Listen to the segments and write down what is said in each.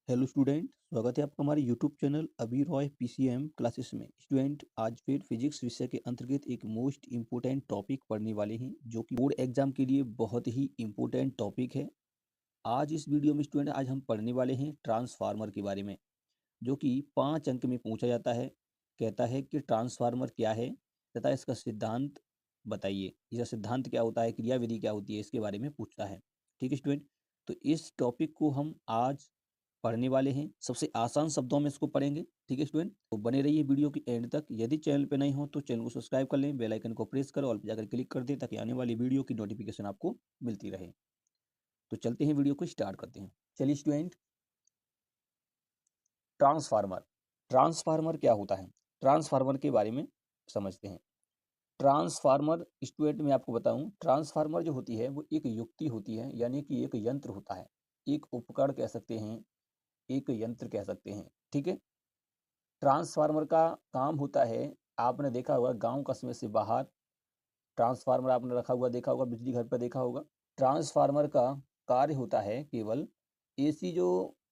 Hello student, स्वागत है आपका हमारे यूट्यूब चैनल अभी रॉय पीसीएम क्लासेस में। स्टूडेंट, आज फिर फिजिक्स विषय के अंतर्गत एक मोस्ट इम्पोर्टेंट टॉपिक पढ़ने वाले हैं जो कि बोर्ड एग्जाम के लिए बहुत ही इम्पोर्टेंट टॉपिक है। आज इस वीडियो में स्टूडेंट आज हम पढ़ने वाले हैं ट्रांसफार्मर के बारे में, जो कि 5 अंक में पूछा जाता है। कहता है कि ट्रांसफार्मर क्या है तथा इसका सिद्धांत बताइए। इसका सिद्धांत क्या होता है, क्रियाविधि क्या होती है, इसके बारे में पूछता है। ठीक है स्टूडेंट, तो इस टॉपिक को हम आज पढ़ने वाले हैं। सबसे आसान शब्दों में इसको पढ़ेंगे। ठीक है स्टूडेंट, तो बने रहिए वीडियो की एंड तक। यदि चैनल पे नहीं हो तो चैनल को सब्सक्राइब कर लें, बेल आइकन को प्रेस कर ऑल पे जाकर क्लिक कर दें ताकि आने वाली वीडियो की नोटिफिकेशन आपको मिलती रहे। तो चलते हैं, वीडियो को स्टार्ट करते हैं। चलिए स्टूडेंट, ट्रांसफार्मर ट्रांसफार्मर क्या होता है, ट्रांसफार्मर के बारे में समझते हैं। ट्रांसफार्मर स्टूडेंट मैं आपको बताऊं, ट्रांसफार्मर जो होती है वो एक युक्ति होती है, यानी कि एक यंत्र होता है, एक उपकरण कह सकते हैं, एक यंत्र कह सकते हैं। ठीक है, ट्रांसफार्मर का काम होता है, आपने देखा होगा गांव कस्बे से बाहर ट्रांसफार्मर आपने रखा हुआ देखा होगा, बिजली घर पर देखा होगा। ट्रांसफार्मर का कार्य होता है केवल एसी जो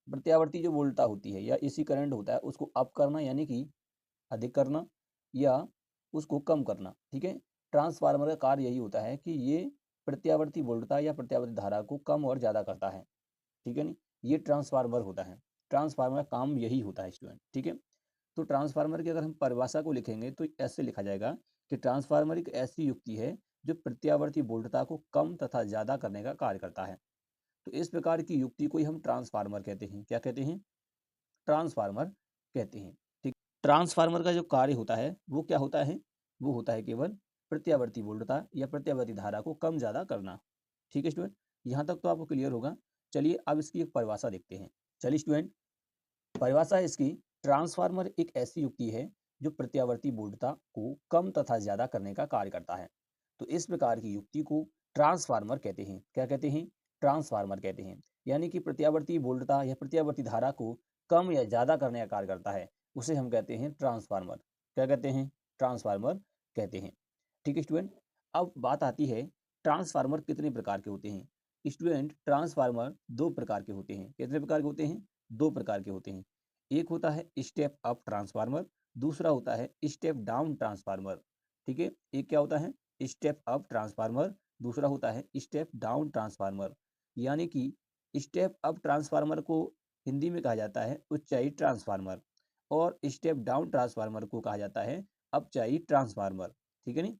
प्रत्यावर्ती जो वोल्टता होती है या एसी करंट होता है उसको अप करना, यानी कि अधिक करना, या उसको कम करना। ठीक है, ट्रांसफार्मर का कार्य यही होता है कि ये प्रत्यावर्ती वोल्टता या प्रत्यावर्ती धारा को कम और ज़्यादा करता है। ठीक है नी, ये ट्रांसफार्मर होता है। ट्रांसफार्मर का काम यही होता है स्टूडेंट। ठीक है, तो ट्रांसफार्मर की अगर हम परिभाषा को लिखेंगे तो ऐसे लिखा जाएगा कि ट्रांसफार्मर एक ऐसी युक्ति है जो प्रत्यावर्ती वोल्टता को कम तथा ज्यादा करने का कार्य करता है। तो इस प्रकार की युक्ति को ही हम ट्रांसफार्मर कहते हैं। क्या कहते हैं? ट्रांसफार्मर कहते हैं। ठीक, ट्रांसफार्मर का जो कार्य होता है वो क्या होता है? वो होता है केवल प्रत्यावर्ती वोल्टता या प्रत्यावर्ती धारा को कम ज्यादा करना। ठीक है स्टूडेंट, यहाँ तक तो आपको क्लियर होगा। चलिए अब इसकी एक परिभाषा देखते हैं। चलिए स्टूडेंट, परिभाषा है इसकी, ट्रांसफार्मर एक ऐसी युक्ति है जो प्रत्यावर्ती वोल्टता को कम तथा ज्यादा करने का कार्य करता है। तो इस प्रकार की युक्ति को ट्रांसफार्मर कहते हैं। क्या कहते हैं? ट्रांसफार्मर कहते हैं। यानी कि प्रत्यावर्ती वोल्टता या प्रत्यावर्ती धारा को कम या ज्यादा करने का कार्य करता है, उसे हम कहते हैं ट्रांसफार्मर। क्या कहते हैं? ट्रांसफार्मर कहते हैं। ठीक है स्टूडेंट, अब बात आती है ट्रांसफार्मर कितने प्रकार के होते हैं। स्टूडेंट, ट्रांसफार्मर दो प्रकार के होते हैं। कितने प्रकार के होते हैं? दो प्रकार के होते हैं। एक होता है स्टेप अप ट्रांसफार्मर, दूसरा होता है स्टेप डाउन ट्रांसफार्मर। ठीक है, एक क्या होता है? स्टेप अप ट्रांसफार्मर, दूसरा होता है स्टेप डाउन ट्रांसफार्मर। यानी कि स्टेप अप ट्रांसफार्मर को हिंदी में कहा जाता है उच्चाई ट्रांसफार्मर, और स्टेप डाउन ट्रांसफार्मर को कहा जाता है अपचाई ट्रांसफार्मर। ठीक है नी,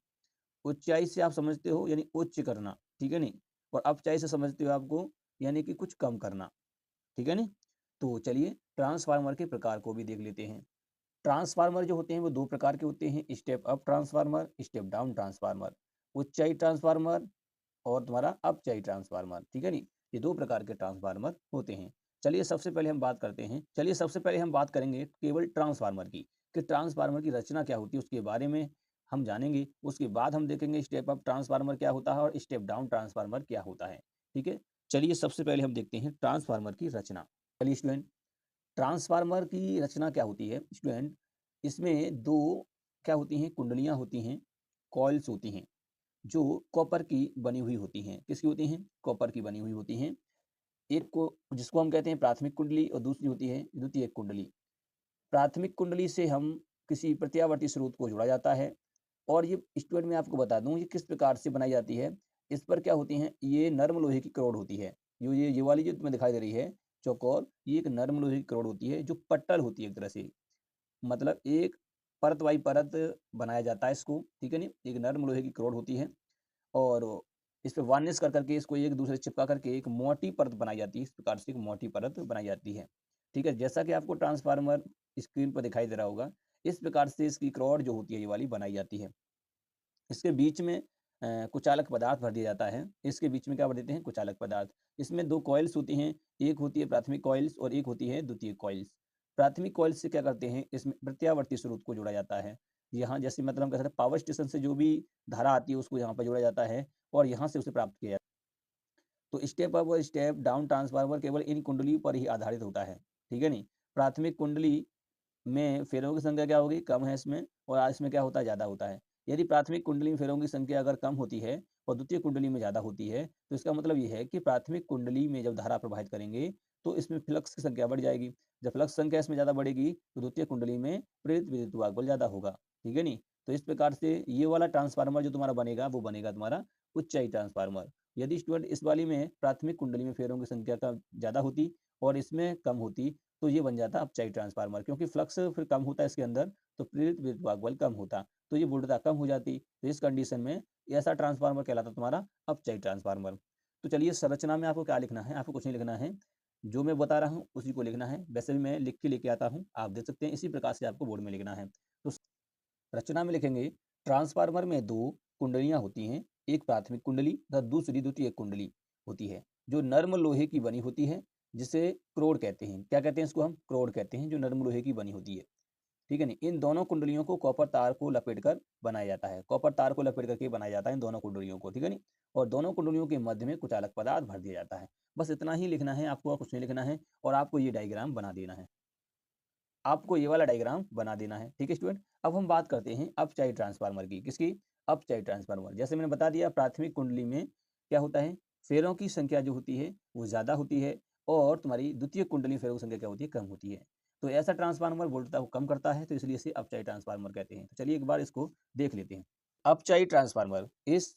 ऊंचाई से आप समझते हो यानी उच्च करना, ठीक है नी, और अपचाई से समझते हो आपको यानी कि कुछ कम करना। ठीक है नी, तो चलिए ट्रांसफार्मर के प्रकार को भी देख लेते हैं। ट्रांसफार्मर जो होते हैं वो दो प्रकार के होते हैं, step up transformer, step down transformer. उच्चाई ट्रांसफार्मर और तुम्हारा अपचाई ट्रांसफार्मर। ठीक है नी, ये दो प्रकार के ट्रांसफार्मर होते हैं। चलिए सबसे पहले हम बात करेंगे केवल ट्रांसफार्मर की, कि ट्रांसफार्मर की रचना क्या होती है उसके बारे में हम जानेंगे। उसके बाद हम देखेंगे स्टेप अप ट्रांसफार्मर क्या होता है और स्टेप डाउन ट्रांसफार्मर क्या होता है। ठीक है, चलिए सबसे पहले हम देखते हैं ट्रांसफार्मर की रचना। चलिए स्टूडेंट, ट्रांसफार्मर की रचना क्या होती है स्टूडेंट, इसमें दो क्या होती हैं, कुंडलियां होती हैं, कॉइल्स होती हैं, जो कॉपर की बनी हुई होती हैं। किसकी होती हैं? कॉपर की बनी हुई होती हैं। एक को जिसको हम कहते हैं प्राथमिक कुंडली और दूसरी होती है द्वितीयक कुंडली। प्राथमिक कुंडली से हम किसी प्रत्यावर्ती स्रोत को जोड़ा जाता है, और ये स्टूडेंट मैं आपको बता दूं ये किस प्रकार से बनाई जाती है। इस पर क्या होती हैं, ये नर्म लोहे की करोड़ होती है। जो ये वाली जो तुम्हें दिखाई दे रही है चौकोर, ये एक नर्म लोहे की करोड़ होती है जो पट्टल होती है एक तरह से, मतलब एक परत बाई परत बनाया जाता है इसको। ठीक है नी, एक नर्म लोहे की करोड़ होती है, और इस पे वार्निश कर करके इसको एक दूसरे से चिपका करके एक मोटी परत बनाई जाती है। इस प्रकार से एक मोटी परत बनाई जाती है। ठीक है, जैसा कि आपको ट्रांसफार्मर स्क्रीन पर दिखाई दे रहा होगा, इस प्रकार से इसकी रॉड जो होती है ये वाली बनाई जाती है। इसके बीच में कुचालक पदार्थ भर दिया जाता है। इसके बीच में क्या भर देते हैं? कुचालक पदार्थ। इसमें दो कॉइल्स होती हैं, एक होती है प्राथमिक कॉइल्स और एक होती है द्वितीयक कॉइल्स। प्राथमिक कॉइल्स से क्या करते हैं, इसमें प्रत्यावर्ती स्रोत को जोड़ा जाता है। यहाँ जैसे मतलब हम कह सकते हैं पावर स्टेशन से जो भी धारा आती है उसको यहाँ पर जोड़ा जाता है और यहाँ से उसे प्राप्त किया जाता है। तो स्टेप अप और स्टेप डाउन ट्रांसफार्मर केवल इन कुंडली पर ही आधारित होता है। ठीक है नहीं, प्राथमिक कुंडली में फेरों की संख्या क्या होगी? कम है इसमें, और इसमें क्या होता है? ज़्यादा होता है। यदि प्राथमिक कुंडली में फेरों की संख्या अगर कम होती है और द्वितीय कुंडली में ज़्यादा होती है, तो इसका मतलब ये है कि प्राथमिक कुंडली में जब धारा प्रवाहित करेंगे तो इसमें फ्लक्स की संख्या बढ़ जाएगी। जब फ्लक्स संख्या इसमें ज़्यादा बढ़ेगी तो द्वितीय कुंडली में प्रेरित विद्युत भागबल ज़्यादा होगा, ठीक है नी। तो इस प्रकार से ये वाला ट्रांसफार्मर जो तुम्हारा बनेगा वो बनेगा तुम्हारा उच्चाई ट्रांसफार्मर। यदि स्टूडेंट इस वाली में प्राथमिक कुंडली में फेरों की संख्या का ज़्यादा होती और इसमें कम होती तो ये बन जाता अपचाई ट्रांसफार्मर, क्योंकि फ्लक्स फिर कम होता है इसके अंदर तो प्रेरित विद्युत भागबल कम होता, तो ये वोल्टता कम हो जाती। तो इस कंडीशन में ऐसा ट्रांसफार्मर कहलाता तुम्हारा अपचाई ट्रांसफार्मर। तो चलिए संरचना में आपको क्या लिखना है, आपको कुछ नहीं लिखना है, जो मैं बता रहा हूँ उसी को लिखना है। वैसे भी मैं लिख के लेके आता हूँ, आप देख सकते हैं, इसी प्रकार से आपको बोर्ड में लिखना है। तो रचना में लिखेंगे ट्रांसफार्मर में दो कुंडलियां होती हैं, एक प्राथमिक कुंडली तथा दूसरी द्वितीयक कुंडली होती है, जो नर्म लोहे की बनी होती है, जिसे क्रोड कहते हैं। क्या कहते हैं इसको? हम क्रोड कहते हैं, जो नर्म लोहे की बनी होती है, ठीक है नी। इन दोनों कुंडलियों को कॉपर तार को लपेट कर बनाया जाता है, कॉपर तार को लपेट करके बनाया जाता है इन दोनों कुंडलियों को, ठीक है नी। और दोनों कुंडलियों के मध्य में कुछ अलग पदार्थ भर दिया जाता है। बस इतना ही लिखना है आपको, और कुछ नहीं लिखना है। और आपको ये डायग्राम बना देना है, आपको ये वाला डायग्राम बना देना है, ठीक है स्टूडेंट। अब हम बात करते हैं अपचाई ट्रांसफार्मर की। किसकी? अपचाई ट्रांसफार्मर। जैसे मैंने बता दिया, प्राथमिक कुंडली में क्या होता है, फेरों की संख्या जो होती है वो ज्यादा होती है, और तुम्हारी द्वितीय कुंडली फेरों की संख्या क्या होती है, कम होती है। तो ऐसा ट्रांसफार्मर वोल्टता को कम करता है, तो इसलिए इसे अपचाई ट्रांसफार्मर कहते हैं। तो चलिए एक बार इसको देख लेते हैं। अपचाई ट्रांसफार्मर, इस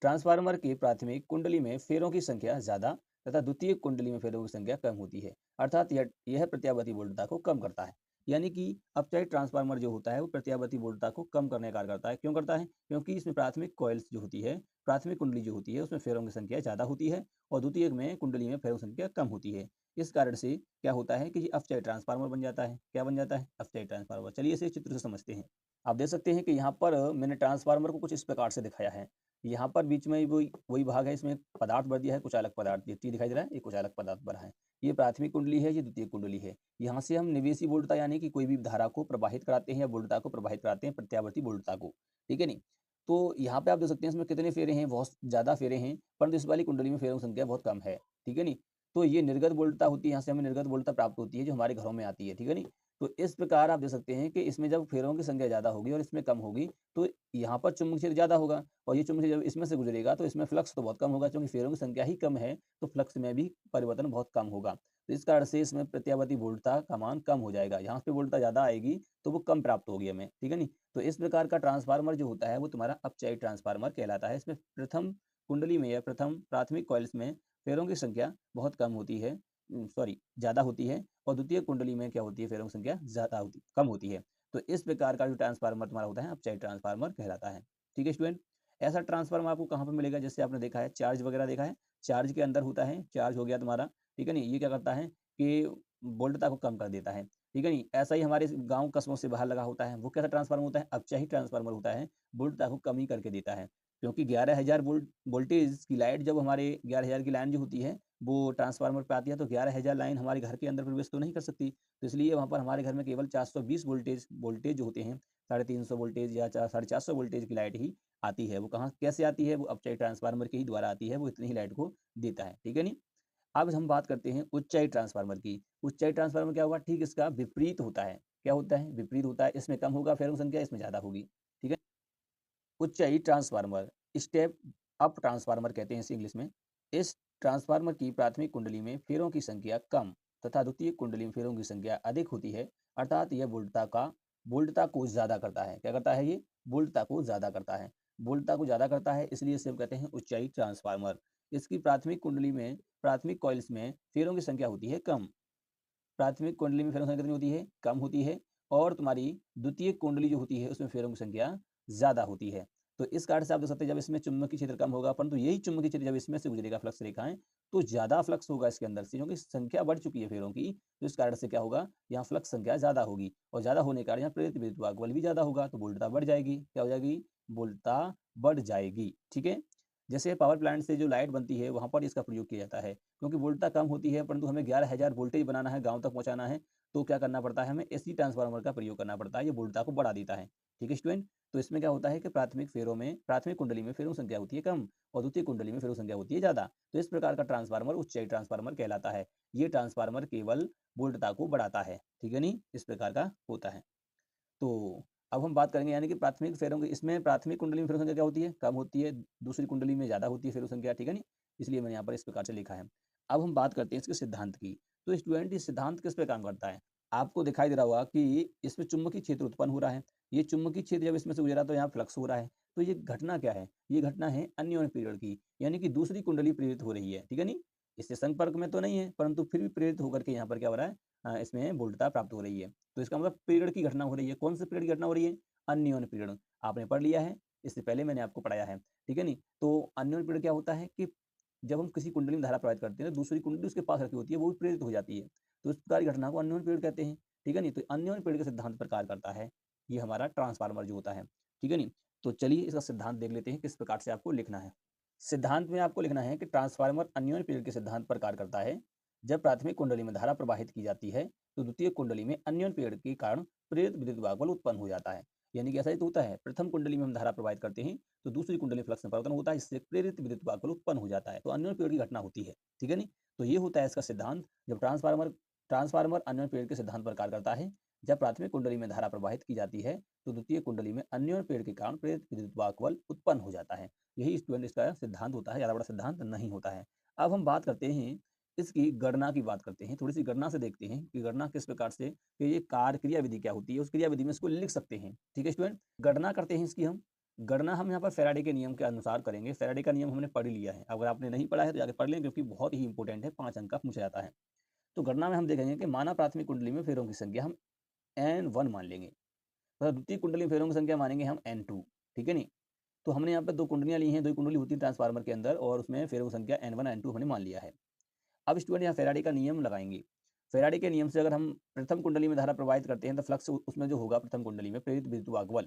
ट्रांसफार्मर की प्राथमिक कुंडली में फेरों की संख्या ज्यादा तथा द्वितीय कुंडली में फेरों की संख्या कम होती है, अर्थात यह प्रत्यावर्ती वोल्टता को कम करता है। यानी कि अपचाई ट्रांसफार्मर जो होता है वो प्रत्यावर्ती वोल्टता को कम करने का कार्य करता है। क्यों करता है? क्योंकि इसमें प्राथमिक कॉइल्स जो होती है, प्राथमिक कुंडली जो होती है उसमें फेरों की संख्या ज्यादा होती है, और द्वितीयक में कुंडली में फेरों की संख्या कम होती है। इस कारण से क्या होता है कि ये अपचाई ट्रांसफार्मर बन जाता है। क्या बन जाता है? अपचाई ट्रांसफार्मर। चलिए इसे चित्र से समझते हैं। आप देख सकते हैं कि यहाँ पर मैंने ट्रांसफार्मर को कुछ इस प्रकार से दिखाया है। यहाँ पर बीच में वही वही भाग है, इसमें पदार्थ भर दिया है, कुछ अलग पदार्थ ये दिखाई दे रहा है, ये कुछ अलग पदार्थ भरा है। ये प्राथमिक कुंडली है, ये द्वितीय कुंडली है। यहाँ से हम निवेशी वोल्टता यानी कि कोई भी धारा को प्रवाहित कराते हैं या वोल्टता को प्रवाहित कराते हैं, प्रत्यावर्ती वोल्टता को, ठीक है नी। तो यहाँ पे आप देख सकते हैं इसमें कितने फेरे हैं, बहुत ज्यादा फेरे हैं, परंतु इस वाली कुंडली में फेरों की संख्या बहुत कम है, ठीक है नी। तो ये निर्गत वोल्टता होती है, यहाँ से हमें निर्गत वोल्टता प्राप्त होती है जो हमारे घरों में आती है, ठीक है नी। तो इस प्रकार आप देख सकते हैं कि इसमें जब फेरों की संख्या ज्यादा होगी और इसमें कम होगी, तो यहाँ पर चुंबकीय क्षेत्र ज्यादा होगा, और ये चुंबकीय जब इसमें से गुजरेगा तो इसमें फ्लक्स तो बहुत कम होगा, क्योंकि फेरों की संख्या ही कम है तो फ्लक्स में भी परिवर्तन बहुत कम होगा। तो इस कारण से इसमें प्रत्यावर्ती वोल्टता का मान कम हो जाएगा। यहाँ पे वोल्टता ज्यादा आएगी तो वो कम प्राप्त होगी हमें, ठीक है नी। तो इस प्रकार का ट्रांसफार्मर जो होता है वो तुम्हारा अपचाई ट्रांसफार्मर कहलाता है। इसमें प्रथम कुंडली में या प्रथम प्राथमिक कॉइल्स में फेरों की संख्या बहुत कम होती है, सॉरी ज्यादा होती है, और द्वितीय कुंडली में क्या होती है, फेरों की संख्या ज्यादा होती कम होती है। तो इस प्रकार का जो ट्रांसफार्मर तुम्हारा होता है अपचाई ट्रांसफार्मर कहलाता है, ठीक है स्टूडेंट। ऐसा ट्रांसफार्मर आपको कहाँ पर मिलेगा? जैसे आपने देखा है चार्ज वगैरह देखा है, चार्ज के अंदर होता है, चार्ज हो गया तुम्हारा, ठीक है नी। ये क्या करता है कि वोल्टता को कम कर देता है, ठीक है नी। ऐसा ही हमारे गांव कस्बों से बाहर लगा होता है, वो कैसा ट्रांसफार्मर होता है? अपचाई ट्रांसफार्मर होता है, वोल्टता को कम ही करके देता है। क्योंकि 11,000 वोल्टेज की लाइट जब हमारे 11,000 की लाइन जो होती है वो ट्रांसफार्मर पे आती है, तो 11,000 लाइन हमारे घर के अंदर प्रवेश तो नहीं कर सकती। तो इसलिए वहाँ पर हमारे घर में केवल 420 वोल्टेज जो होते हैं, 350 वोल्टेज या 450 वोल्टेज की लाइट ही आती है। वो कहाँ कैसे आती है? वो अपचाई ट्रांसफार्मर के ही द्वारा आती है, वो इतनी ही लाइट को देता है, ठीक है नी। अब हम बात करते हैं उच्चाई ट्रांसफार्मर की। उच्चाई ट्रांसफार्मर क्या होगा? ठीक इसका विपरीत होता है। क्या होता है? विपरीत होता है। इसमें कम होगा फेरों की संख्या, इसमें ज्यादा होगी, ठीक है। उच्चाई ट्रांसफार्मर, स्टेप अप ट्रांसफार्मर कहते हैं इसे इंग्लिश में। इस ट्रांसफार्मर की प्राथमिक कुंडली में फेरों की संख्या कम तथा द्वितीय कुंडली में फेरों की संख्या अधिक होती है, अर्थात यह वोल्टता को ज्यादा करता है। क्या करता है? ये वोल्टता को ज्यादा करता है, वोल्टता को ज्यादा करता है, इसलिए इसे हम कहते हैं उच्चाई ट्रांसफार्मर। इसकी प्राथमिक कुंडली में, प्राथमिक कॉइल्स में फेरों की संख्या होती है कम, प्राथमिक कुंडली में फेरों की संख्या कितनी होती है? कम होती है, और तुम्हारी द्वितीय कुंडली जो होती है उसमें फेरों की संख्या ज्यादा होती है। तो इस कारण से आप देख सकते हैं जब इसमें चुंबकीय क्षेत्र कम होगा, परंतु यही चुंबकीय क्षेत्र जब इसमें से गुजरेगा फ्लक्स रेखाएं, तो ज्यादा फ्लक्स होगा इसके अंदर से, क्योंकि संख्या बढ़ चुकी है फेरों की। तो इस कारण से क्या होगा, यहाँ फ्लक्स संख्या ज्यादा होगी, और ज्यादा होने के कारण यहाँ प्रेरित विद्युत भागबल भी ज्यादा होगा, तो वोल्टता बढ़ जाएगी। क्या हो जाएगी? वोल्टता बढ़ जाएगी, ठीक है। जैसे पावर प्लांट से जो लाइट बनती है वहां पर इसका प्रयोग किया जाता है, क्योंकि वोल्टता कम होती है, परंतु हमें 11,000 वोल्टेज बनाना है, गांव तक पहुंचाना है, तो क्या करना पड़ता है? हमें एसी ट्रांसफार्मर का प्रयोग करना पड़ता है, ये वोल्टता को बढ़ा देता है, ठीक है स्टूडेंट। तो इसमें क्या होता है कि प्राथमिक कुंडली में फेरों संख्या होती है कम, और द्वितीय कुंडली में फेरों संख्या होती है ज्यादा। तो इस प्रकार का ट्रांसफार्मर उच्चाई ट्रांसफार्मर कहलाता है। ये ट्रांसफार्मर केवल वोल्टता को बढ़ाता है, ठीक है नी, इस प्रकार का होता है। तो अब हम बात करेंगे, यानी कि प्राथमिक फेरों की, इसमें प्राथमिक कुंडली में फेरों संख्या क्या होती है? कम होती है, दूसरी कुंडली में ज्यादा होती है फेरों संख्या, ठीक है नी। इसलिए मैंने यहाँ पर इस प्रकार से लिखा है। अब हम बात करते हैं इसके सिद्धांत की। तो स्टूडेंट ये सिद्धांत किस पे काम करता है? आपको दिखाई दे रहा होगा कि इसमें चुंबकीय क्षेत्र उत्पन्न हो रहा है। ये चुंबकीय क्षेत्र जब इसमें से गुजरा तो यहाँ फ्लक्स हो रहा है। तो ये घटना क्या है? ये घटना है अन्योन्य पीरियड की, यानी कि दूसरी कुंडली प्रेरित हो रही है, ठीक है नहीं? इससे संपर्क में तो नहीं है, परंतु फिर भी प्रेरित होकर के यहाँ पर क्या हो रहा है, इसमें वोल्टता प्राप्त हो रही है। तो इसका मतलब पीरियड की घटना हो रही है। कौन से पीरियड की घटना हो रही है? अन्योन्य पीरियड। आपने पढ़ लिया है, इससे पहले मैंने आपको पढ़ाया है, ठीक है नहीं? तो अन्योन्य पीरियड क्या होता है कि जब हम किसी कुंडली में धारा प्रवाहित करते हैं तो दूसरी कुंडली उसके पास रखी होती है, वो भी प्रेरित हो जाती है। तो इस प्रकार की घटना को अन्योन्य पीरियड कहते हैं, ठीक है नहीं? तो अन्योन्य पीरियड के सिद्धांत पर कार्य करता है ये हमारा ट्रांसफार्मर जो होता है, ठीक है नहीं? तो चलिए इसका सिद्धांत देख लेते हैं किस प्रकार से आपको लिखना है। सिद्धांत में आपको लिखना है कि ट्रांसफार्मर अन्योन्य पीरियड के सिद्धांत पर कार्य करता है। जब प्राथमिक कुंडली में धारा प्रवाहित की जाती है तो द्वितीय कुंडली में अन्योन्य पीरियड के कारण प्रेरित विद्युत वाहक बल उत्पन्न हो जाता है। यानी कि ऐसा ही तो होता है, प्रथम कुंडली में हम धारा प्रवाहित करते हैं तो दूसरी कुंडली में फ्लक्स में परिवर्तन होता है, इससे प्रेरित विद्युत वाहक बल उत्पन्न हो जाता है। तो अन्योन्य पीरियड की घटना होती है, ठीक है नहीं? तो ये होता है इसका सिद्धांत। जब ट्रांसफार्मर अन्योन्य पीरियड के सिद्धांत पर कार्य करता है। जब प्राथमिक कुंडली में धारा प्रवाहित की जाती है तो द्वितीय कुंडली में अन्योन्य पीरियड के कारण प्रेरित विद्युत वाहक बल उत्पन्न हो जाता है। यही स्टूडेंट इसका सिद्धांत होता है, ज़्यादा बड़ा सिद्धांत नहीं होता है। अब हम बात करते हैं इसकी गणना की बात करते हैं, थोड़ी-सी गणना से देखते हैं कि गणना किस प्रकार से, कि ये कार्य क्रिया विधि क्या होती है, उस क्रिया विधि में इसको लिख सकते हैं। ठीक है स्टूडेंट? गणना करते हैं इसकी हम। गणना हम यहाँ पर फैराडे के नियम के अनुसार करेंगे। फैराडे का नियम हमने पढ़ ही लिया है। अगर आपने नहीं पढ़ा है तो जाके पढ़ लें, क्योंकि बहुत ही इंपॉर्टेंट है, 5 अंक का पूछा जाता है। तो गणना में हम देखेंगे कि माना प्राथमिक कुंडली में फेरों की संख्या हम N1 मान लेंगे, तथा द्वितीय कुंडली में फेरों की संख्या मानेंगे हम N2, ठीक है नहीं? तो हमने यहाँ पे 2 कुंडलियाँ ली हैं, 2 कुंडली होती है ट्रांसफार्मर के अंदर, और उसमें फेरों की संख्या N1 N2 हमने मान लिया है। अब स्टूडेंट यहाँ फैराडे का नियम लगाएँगे। फैराडे के नियम से अगर हम प्रथम कुंडली में धारा प्रवाहित करते हैं तो फ्लक्स उसमें जो होगा प्रथम कुंडली में प्रेरित विद्युत वाहक बल,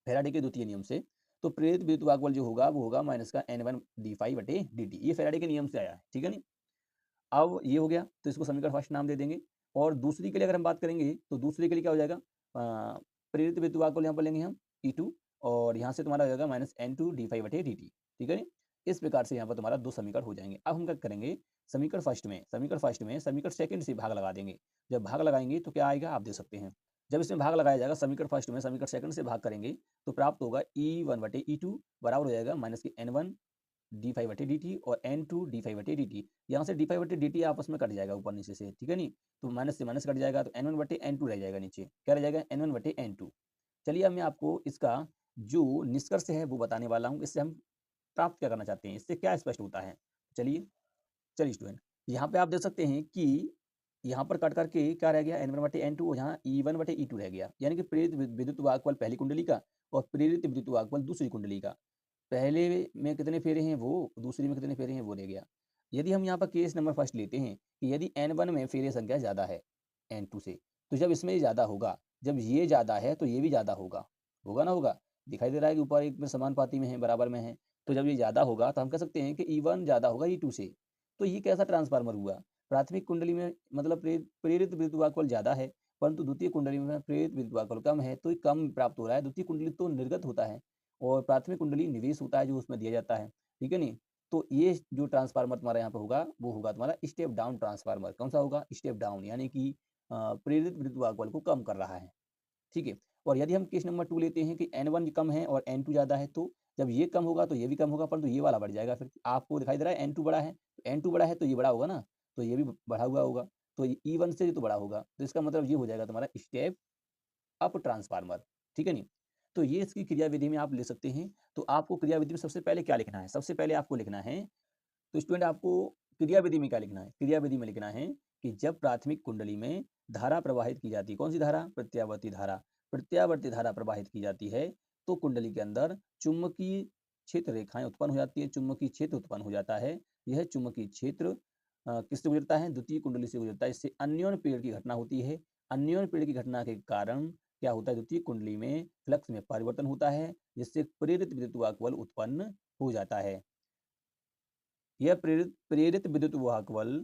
फैराडे के द्वितीय नियम से, तो प्रेरित विद्युत वाहक बल जो होगा वो होगा माइनस का N1 d∅/dt। ये फैराडे के नियम से आया है, ठीक है नहीं? अब ये हो गया, तो इसको समीकरण फर्स्ट नाम दे देंगे। और दूसरी के लिए अगर हम बात करेंगे तो दूसरे के लिए क्या हो जाएगा, प्रेरित विद्युत वाहक बल यहाँ पर लेंगे हम E2, और यहाँ से तुम्हारा हो जाएगा माइनस N2 d∅/dt, ठीक है नहीं? इस प्रकार से यहाँ पर तुम्हारा 2 समीकरण हो जाएंगे। अब हम क्या करेंगे, समीकरण सेकंड से भाग लगा देंगे। जब भाग लगाएंगे तो क्या आएगा आप देख सकते हैं। जब इसमें भाग लगाया जाएगा समीकरण फर्स्ट में समीकरण सेकंड से भाग करेंगे तो प्राप्त होगा E1/E2 बराबर हो जाएगा माइनस की N1 d∅/dt और N2 d∅/dt। यहाँ से d∅/dt आपस में कट जाएगा ऊपर नीचे से, ठीक है नहीं? तो माइनस से माइनस कट जाएगा तो N1/N2 रह जाएगा नीचे। क्या रह जाएगा? N1/N2। चलिए अब मैं आपको इसका जो निष्कर्ष है वो बताने वाला हूँ। इससे हम प्राप्त क्या करना चाहते हैं, इससे क्या स्पष्ट होता है। चलिए स्टूडेंट, यहाँ पे आप देख सकते हैं कि यहाँ पर कट करके क्या रह गया, N1/N2, और यहाँ E1/E2 रह गया। यानी कि प्रेरित विद्युत वाहक बल पहली कुंडली का और प्रेरित विद्युत वाहक बल दूसरी कुंडली का। पहले में कितने फेरे हैं वो, दूसरी में कितने फेरे हैं वो रह गया। यदि हम यहाँ पर केस नंबर फर्स्ट लेते हैं कि यदि N1 में फेरे संख्या ज़्यादा है N2 से, तो जब इसमें ज़्यादा होगा, जब ये ज़्यादा है तो ये भी ज़्यादा होगा। होगा ना होगा? दिखाई दे रहा है कि ऊपर एक में समानुपाती में है, बराबर में है। तो जब ये ज़्यादा होगा तो हम कह सकते हैं कि E1 ज़्यादा होगा E2 से। तो ये कैसा ट्रांसफार्मर हुआ? प्राथमिक कुंडली में मतलब प्रेरित विद्युत वाहक बल ज़्यादा है, परंतु द्वितीय कुंडली में प्रेरित विद्युत वाहक बल कम है, तो ये कम प्राप्त हो रहा है। द्वितीय कुंडली तो निर्गत होता है और प्राथमिक कुंडली निवेश होता है जो उसमें दिया जाता है, ठीक है नहीं? तो ये जो ट्रांसफार्मर तुम्हारा यहाँ पे होगा वो होगा तुम्हारा स्टेप डाउन ट्रांसफार्मर। कौन सा होगा? स्टेप डाउन, यानी कि प्रेरित विद्युत वाहक बल को कम कर रहा है, ठीक है? और यदि हम केस नंबर 2 लेते हैं कि N1 कम है और N2 ज़्यादा है, तो जब ये कम होगा तो ये भी कम होगा, परंतु ये वाला बढ़ जाएगा। फिर आपको दिखाई दे रहा है N2 बड़ा है, N2 बड़ा है तो ये बड़ा होगा ना, तो ये भी बढ़ा हुआ होगा, तो E1 से तो बड़ा होगा। तो इसका मतलब ये हो जाएगा तुम्हारा स्टेप अप ट्रांसफार्मर, ठीक है नहीं? तो ये इसकी क्रिया विधि में आप ले सकते हैं। तो आपको क्रिया विधि में सबसे पहले क्या लिखना है? सबसे पहले आपको लिखना है, तो स्टूडेंट आपको क्रिया विधि में क्या लिखना है? क्रिया विधि में लिखना है कि जब प्राथमिक कुंडली में धारा प्रवाहित की जाती है, कौन सी धारा? प्रत्यावर्ती धारा। प्रत्यावर्ती धारा प्रवाहित की जाती है तो कुंडली के अंदर चुंबकीय क्षेत्र रेखाएं उत्पन्न हो जाती है, चुंबकीय क्षेत्र उत्पन्न हो जाता है। यह चुंबकीय क्षेत्र किससे गुजरता है? द्वितीय कुंडली से गुजरता है। इससे अन्योन्य पीड़न की घटना होती है। अन्योन्य पीड़न की घटना के कारण क्या होता है? द्वितीय कुंडली में फ्लक्स में परिवर्तन होता है, जिससे प्रेरित विद्युत वाहक बल उत्पन्न हो जाता है। यह प्रेरित विद्युत वाहक बल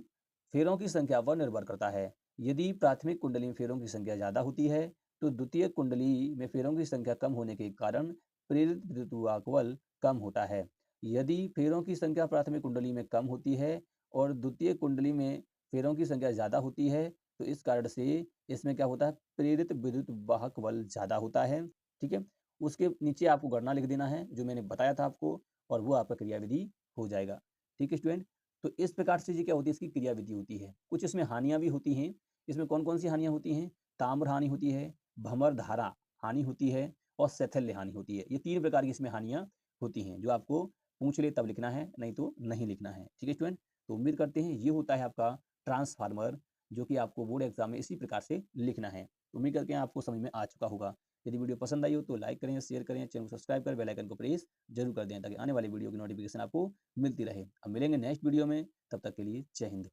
फेरों की संख्या पर निर्भर करता है। यदि प्राथमिक कुंडली में फेरों की संख्या ज़्यादा होती है तो द्वितीय कुंडली में फेरों की संख्या कम होने के कारण प्रेरित विद्युत वाहक बल कम होता है। यदि फेरों की संख्या प्राथमिक कुंडली में कम होती है और द्वितीय कुंडली में फेरों की संख्या ज़्यादा होती है, तो इस कारण से इसमें क्या होता है? प्रेरित विद्युत वाहक बल ज़्यादा होता है, ठीक है? उसके नीचे आपको गणना लिख देना है जो मैंने बताया था आपको, और वो आपका क्रियाविधि हो जाएगा। ठीक है स्टूडेंट? तो इस प्रकार से ये क्या होती है, इसकी क्रियाविधि होती है। कुछ इसमें हानियाँ भी होती हैं। इसमें कौन-कौन सी हानियाँ होती हैं? ताम्र हानि होती है, भ्रमर धारा हानि होती है और शैथिल्य हानि होती है। ये 3 प्रकार की इसमें हानियाँ होती हैं, जो आपको पूछ ले तब लिखना है, नहीं तो नहीं लिखना है। ठीक है स्टूडेंट? तो उम्मीद करते हैं ये होता है आपका ट्रांसफार्मर, जो कि आपको बोर्ड एग्जाम में इसी प्रकार से लिखना है। तो उम्मीद करते हैं आपको समझ में आ चुका होगा। यदि वीडियो पसंद आई हो तो लाइक करें, शेयर करें, चैनल को सब्सक्राइब कर बेल आइकन को प्रेस जरूर कर दें, ताकि आने वाली वीडियो की नोटिफिकेशन आपको मिलती रहे। अब मिलेंगे नेक्स्ट वीडियो में, तब तक के लिए जय हिंद।